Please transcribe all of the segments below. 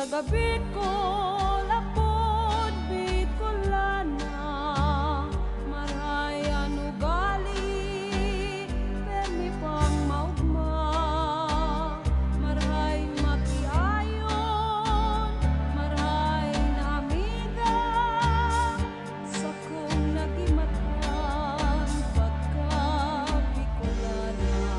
taga Bicol, apod Bicolana, marayan ugali, permi pang maugma, maray makiayon, maray na amiga, sa kong nagimatan, pagka Bicolana.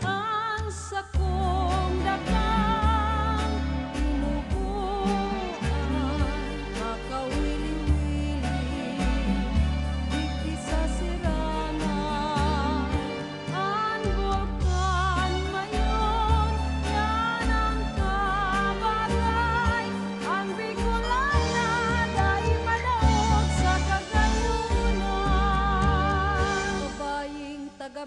Ang sa kong dakang inubuan, makawili-wili, di sa sirana. Ang bulkan mayon, yan ang kabaray, ang Bicolana, dahil manaog sa Kagayunan. Babaying taga